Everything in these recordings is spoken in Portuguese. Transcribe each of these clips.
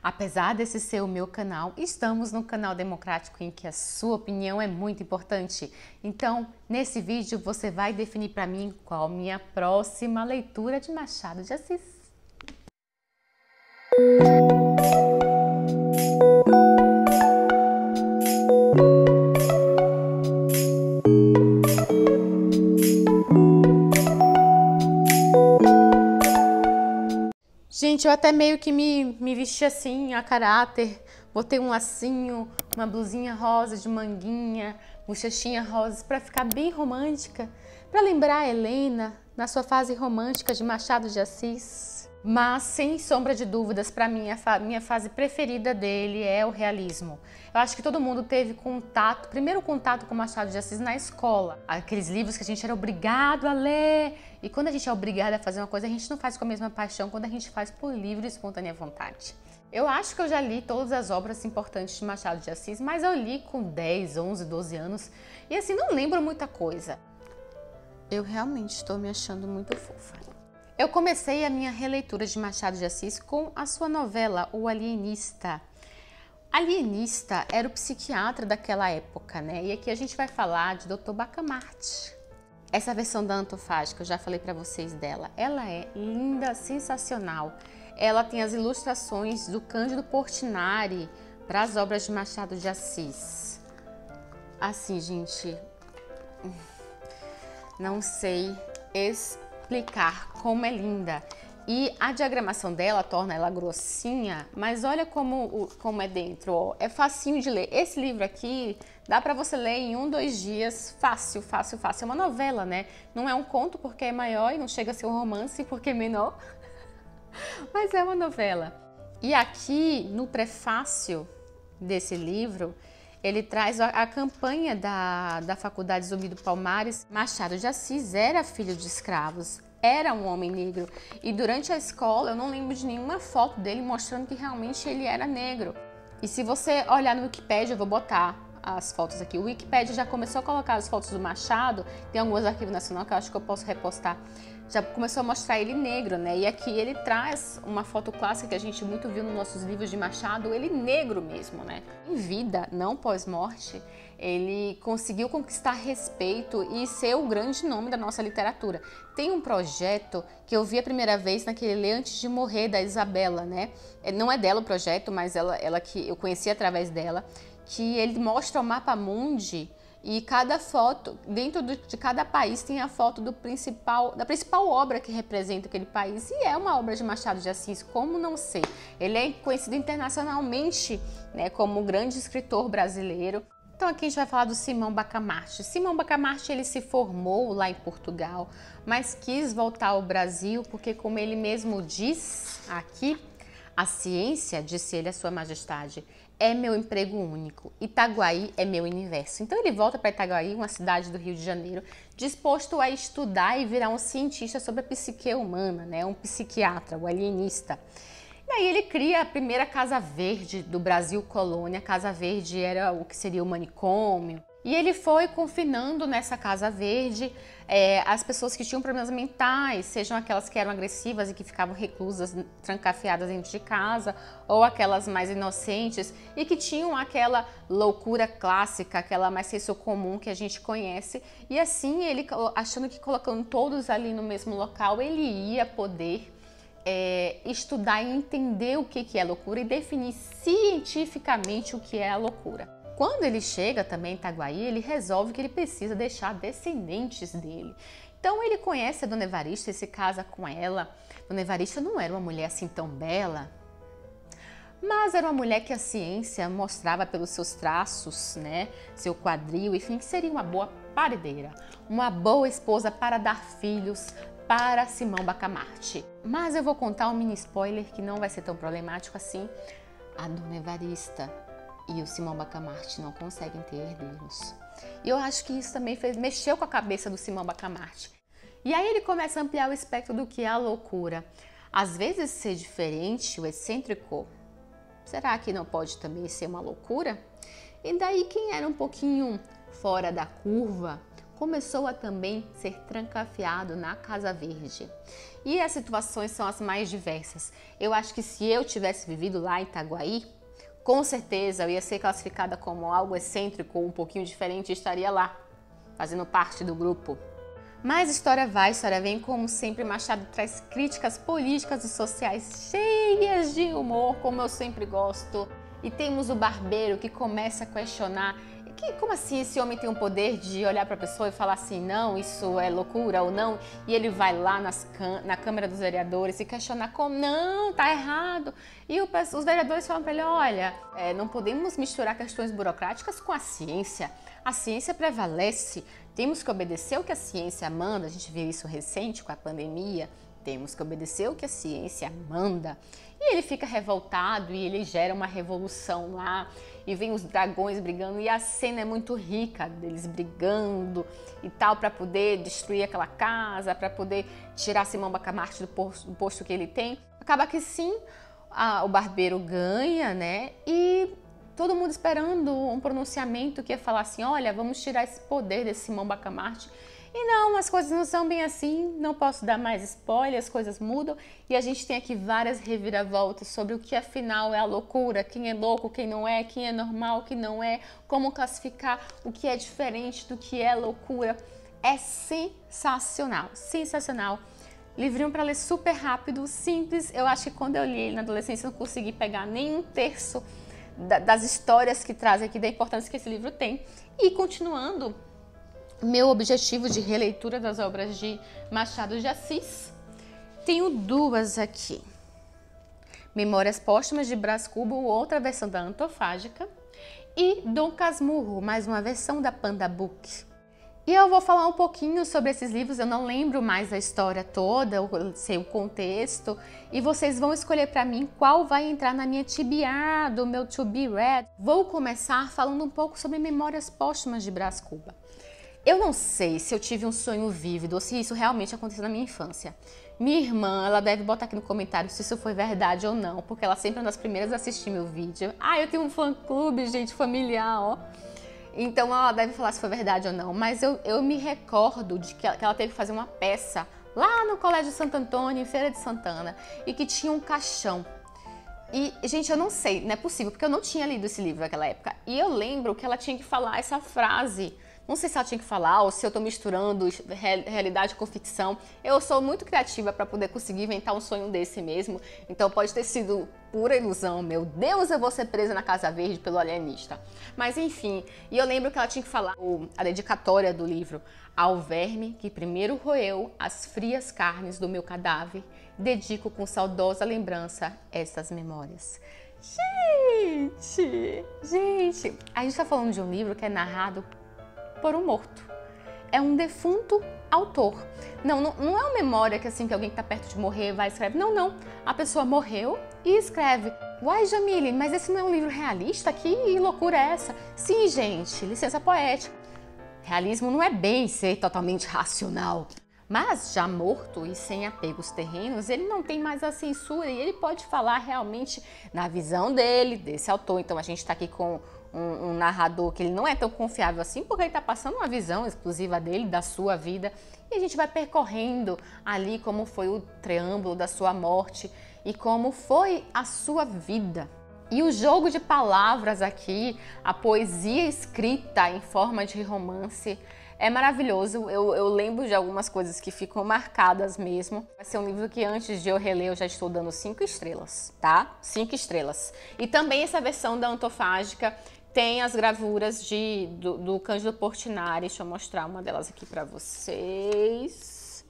Apesar desse ser o meu canal, estamos num canal democrático em que a sua opinião é muito importante. Então, nesse vídeo você vai definir para mim qual minha próxima leitura de Machado de Assis. Gente, eu até meio que me vesti assim, a caráter, botei um lacinho, uma blusinha rosa de manguinha, bochechinha rosa, para ficar bem romântica, para lembrar a Helena na sua fase romântica de Machado de Assis. Mas, sem sombra de dúvidas, para mim, a minha fase preferida dele é o realismo. Eu acho que todo mundo teve primeiro contato com Machado de Assis na escola. Aqueles livros que a gente era obrigado a ler. E quando a gente é obrigado a fazer uma coisa, a gente não faz com a mesma paixão quando a gente faz por livre e espontânea vontade. Eu acho que eu já li todas as obras importantes de Machado de Assis, mas eu li com 10, 11, 12 anos. E assim, não lembro muita coisa. Eu realmente estou me achando muito fofa. Eu comecei a minha releitura de Machado de Assis com a sua novela O Alienista. Alienista era o psiquiatra daquela época, né? E aqui a gente vai falar de Dr. Bacamarte. Essa versão da Antofágica, eu já falei para vocês dela. Ela é linda, sensacional. Ela tem as ilustrações do Cândido Portinari para as obras de Machado de Assis. Assim, gente, não sei explicar como é linda. E a diagramação dela torna ela grossinha, mas olha como é dentro, ó. É facinho de ler. Esse livro aqui dá para você ler em 1, 2 dias, fácil, fácil, fácil. É uma novela, né? Não é um conto porque é maior e não chega a ser um romance porque é menor, mas é uma novela. E aqui no prefácio desse livro, ele traz a campanha da Faculdade Zumbi do Palmares. Machado de Assis era filho de escravos, era um homem negro. E durante a escola eu não lembro de nenhuma foto dele mostrando que realmente ele era negro. E se você olhar no Wikipedia, eu vou botar as fotos aqui. O Wikipedia já começou a colocar as fotos do Machado, tem alguns arquivos nacionais que eu acho que eu posso repostar. Já começou a mostrar ele negro, né? E aqui ele traz uma foto clássica que a gente muito viu nos nossos livros de Machado, ele negro mesmo, né? Em vida, não pós-morte, ele conseguiu conquistar respeito e ser o grande nome da nossa literatura. Tem um projeto que eu vi a primeira vez naquele Ler Antes de Morrer, da Isabela, né? Não é dela o projeto, mas ela que eu conheci através dela, que ele mostra o mapa mundi. E cada foto, dentro de cada país, tem a foto da principal obra que representa aquele país. E é uma obra de Machado de Assis, como não sei? Ele é conhecido internacionalmente, né, como um grande escritor brasileiro. Então aqui a gente vai falar do Simão Bacamarte. Simão Bacamarte, ele se formou lá em Portugal, mas quis voltar ao Brasil porque, como ele mesmo diz aqui, a ciência, disse ele à sua majestade, é meu emprego único. Itaguaí é meu universo. Então ele volta para Itaguaí, uma cidade do Rio de Janeiro, disposto a estudar e virar um cientista sobre a psique humana, né? Um psiquiatra, o alienista. E aí ele cria a primeira Casa Verde do Brasil colônia. A Casa Verde era o que seria o manicômio. E ele foi confinando nessa Casa Verde as pessoas que tinham problemas mentais, sejam aquelas que eram agressivas e que ficavam reclusas, trancafiadas dentro de casa, ou aquelas mais inocentes e que tinham aquela loucura clássica, aquela mais senso comum que a gente conhece. E assim, ele achando que colocando todos ali no mesmo local, ele ia poder estudar e entender o que é loucura e definir cientificamente o que é a loucura. Quando ele chega também em Itaguaí, ele resolve que ele precisa deixar descendentes dele. Então ele conhece a Dona Evarista e se casa com ela. Dona Evarista não era uma mulher assim tão bela, mas era uma mulher que a ciência mostrava pelos seus traços, né? Seu quadril, enfim, que seria uma boa paredeira, uma boa esposa para dar filhos para Simão Bacamarte. Mas eu vou contar um mini spoiler que não vai ser tão problemático assim. A Dona Evarista e o Simão Bacamarte não conseguem ter herdeiros. E eu acho que isso também mexeu com a cabeça do Simão Bacamarte. E aí ele começa a ampliar o espectro do que é a loucura. Às vezes ser diferente, o excêntrico, será que não pode também ser uma loucura? E daí quem era um pouquinho fora da curva começou a também ser trancafiado na Casa Verde. E as situações são as mais diversas. Eu acho que se eu tivesse vivido lá em Itaguaí, com certeza eu ia ser classificada como algo excêntrico, um pouquinho diferente, e estaria lá, fazendo parte do grupo. Mas história vai, história vem, como sempre Machado traz críticas políticas e sociais cheias de humor, como eu sempre gosto. E temos o barbeiro que começa a questionar, como assim esse homem tem o poder de olhar para a pessoa e falar assim, não, isso é loucura ou não? E ele vai lá na Câmara dos Vereadores e questionar como, não, tá errado. E os vereadores falam para ele, olha, não podemos misturar questões burocráticas com a ciência. A ciência prevalece, temos que obedecer o que a ciência manda, a gente viu isso recente com a pandemia, temos que obedecer o que a ciência manda. E ele fica revoltado e ele gera uma revolução lá e vem os dragões brigando e a cena é muito rica deles brigando e tal para poder destruir aquela casa, para poder tirar Simão Bacamarte do posto que ele tem. Acaba que sim, o barbeiro ganha, né? E todo mundo esperando um pronunciamento que ia falar assim, olha, vamos tirar esse poder desse Simão Bacamarte. E não, as coisas não são bem assim, não posso dar mais spoiler, as coisas mudam e a gente tem aqui várias reviravoltas sobre o que afinal é a loucura, quem é louco, quem não é, quem é normal, quem não é, como classificar o que é diferente do que é loucura. É sensacional, sensacional. Livrinho para ler super rápido, simples. Eu acho que quando eu li ele na adolescência eu não consegui pegar nem um terço das histórias que trazem aqui, da importância que esse livro tem. E continuando meu objetivo de releitura das obras de Machado de Assis, tenho duas aqui. Memórias Póstumas de Brás Cubas, outra versão da Antofágica, e Dom Casmurro, mais uma versão da Panda Book. E eu vou falar um pouquinho sobre esses livros, eu não lembro mais a história toda, eu sei o contexto, e vocês vão escolher para mim qual vai entrar na minha TBR, do meu To Be Read. Vou começar falando um pouco sobre Memórias Póstumas de Brás Cubas. Eu não sei se eu tive um sonho vívido ou se isso realmente aconteceu na minha infância. Minha irmã, ela deve botar aqui no comentário se isso foi verdade ou não, porque ela sempre é uma das primeiras a assistir meu vídeo. Ah, eu tenho um fã-clube, gente, familiar, ó. Então ela deve falar se foi verdade ou não, mas eu me recordo de que ela teve que fazer uma peça lá no Colégio Santo Antônio, em Feira de Santana, e que tinha um caixão. E, gente, eu não sei, não é possível, porque eu não tinha lido esse livro naquela época. E eu lembro que ela tinha que falar essa frase. Não sei se ela tinha que falar ou se eu tô misturando realidade com ficção. Eu sou muito criativa para poder conseguir inventar um sonho desse mesmo. Então pode ter sido pura ilusão. Meu Deus, eu vou ser presa na Casa Verde pelo alienista. Mas enfim, e eu lembro que ela tinha que falar a dedicatória do livro. Ao verme que primeiro roeu as frias carnes do meu cadáver, dedico com saudosa lembrança essas memórias. Gente, a gente tá falando de um livro que é narrado por um morto. É um defunto autor. Não é uma memória que assim que alguém que tá perto de morrer vai escrever. Não. A pessoa morreu e escreve. Uai, Jamile, mas esse não é um livro realista? Que loucura é essa? Sim, gente, licença poética. Realismo não é bem ser totalmente racional. Mas já morto e sem apegos terrenos, ele não tem mais a censura e ele pode falar realmente na visão dele, desse autor. Então a gente está aqui com um narrador que ele não é tão confiável assim, porque ele está passando uma visão exclusiva dele, da sua vida. E a gente vai percorrendo ali como foi o preâmbulo da sua morte e como foi a sua vida. E o jogo de palavras aqui, a poesia escrita em forma de romance, é maravilhoso. Eu lembro de algumas coisas que ficam marcadas mesmo. Vai ser um livro que antes de eu reler eu já estou dando 5 estrelas, tá? 5 estrelas. E também essa versão da Antofágica tem as gravuras do Cândido Portinari. Deixa eu mostrar uma delas aqui para vocês,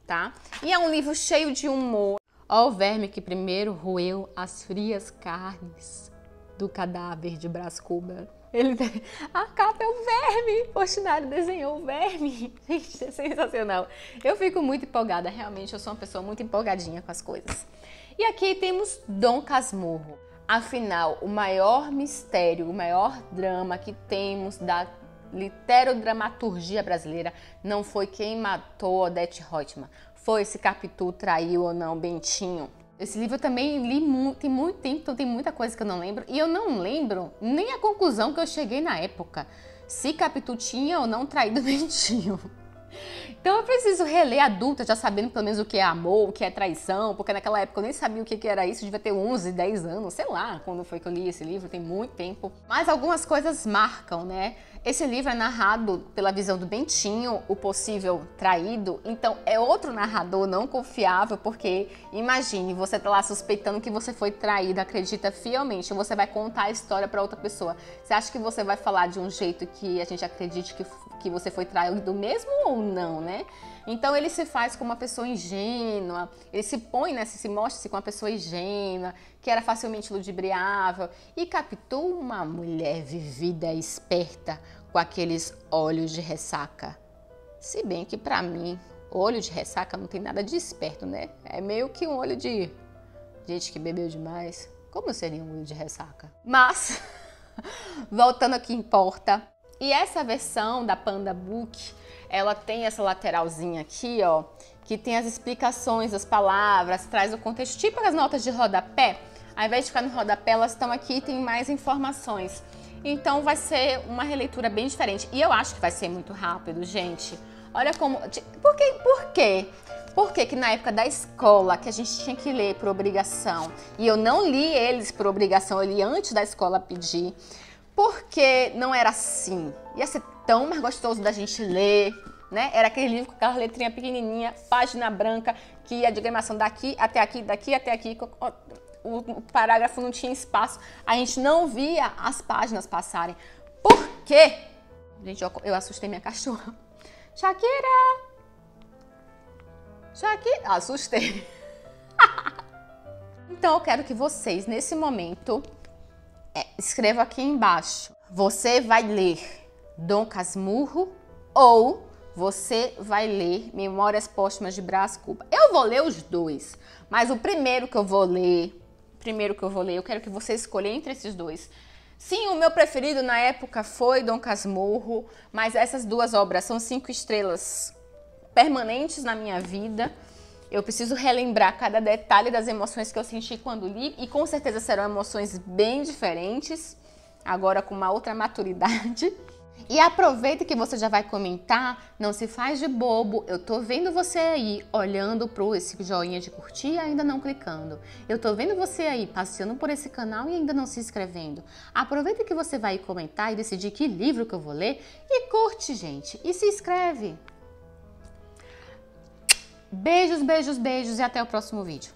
tá? E é um livro cheio de humor. Ó o verme que primeiro roeu as frias carnes do cadáver de Brás Cubas. A capa é o verme, Portinari desenhou o verme. Gente, é sensacional. Eu fico muito empolgada, realmente eu sou uma pessoa muito empolgadinha com as coisas. E aqui temos Dom Casmurro. Afinal, o maior mistério, o maior drama que temos da literodramaturgia brasileira não foi quem matou Odete Roitman, foi se Capitu traiu ou não Bentinho. Esse livro eu também li tem muito tempo, então tem muita coisa que eu não lembro. E eu não lembro nem a conclusão que eu cheguei na época. Se Capitu tinha ou não traído Bentinho. Então eu preciso reler adulta, já sabendo pelo menos o que é amor, o que é traição, porque naquela época eu nem sabia o que era isso, devia ter 11, 10 anos, sei lá quando foi que eu li esse livro, tem muito tempo. Mas algumas coisas marcam, né? Esse livro é narrado pela visão do Bentinho, o possível traído, então é outro narrador não confiável, porque imagine, você tá lá suspeitando que você foi traído, acredita fielmente, você vai contar a história para outra pessoa. Você acha que você vai falar de um jeito que a gente acredite que você foi traído mesmo ou não, né? Então ele se faz como uma pessoa ingênua, ele se põe, né, se mostra-se como uma pessoa ingênua, que era facilmente ludibriável, e Capitu, uma mulher vivida e esperta, com aqueles olhos de ressaca. Se bem que pra mim, olho de ressaca não tem nada de esperto, né? É meio que um olho de gente que bebeu demais. Como seria um olho de ressaca? Mas, voltando ao que importa, e essa versão da Panda Book, ela tem essa lateralzinha aqui, ó, que tem as explicações das palavras, traz o contexto, tipo as notas de rodapé. Ao invés de ficar no rodapé, elas estão aqui e tem mais informações. Então vai ser uma releitura bem diferente. E eu acho que vai ser muito rápido, gente. Olha como... Por quê? Por que que na época da escola, que a gente tinha que ler por obrigação, e eu não li eles por obrigação, eu li antes da escola pedir, porque não era assim. Ia ser tão mais gostoso da gente ler, né? Era aquele livro com aquela letrinha pequenininha, página branca, que a diagramação daqui até aqui, daqui até aqui... O parágrafo não tinha espaço, a gente não via as páginas passarem. Por quê? Gente, eu assustei minha cachorra. Shakira! Assustei. Então eu quero que vocês, nesse momento, escrevam aqui embaixo. Você vai ler Dom Casmurro ou você vai ler Memórias Póstumas de Brás Cubas. Eu vou ler os dois, mas o primeiro que eu vou ler, eu quero que você escolha entre esses dois. Sim, o meu preferido na época foi Dom Casmurro, mas essas duas obras são 5 estrelas permanentes na minha vida. Eu preciso relembrar cada detalhe das emoções que eu senti quando li, e com certeza serão emoções bem diferentes, agora com uma outra maturidade. E aproveita que você já vai comentar, não se faz de bobo, eu tô vendo você aí olhando pro esse joinha de curtir e ainda não clicando. Eu tô vendo você aí passeando por esse canal e ainda não se inscrevendo. Aproveita que você vai comentar e decidir que livro que eu vou ler e curte, gente, e se inscreve. Beijos, beijos, beijos e até o próximo vídeo.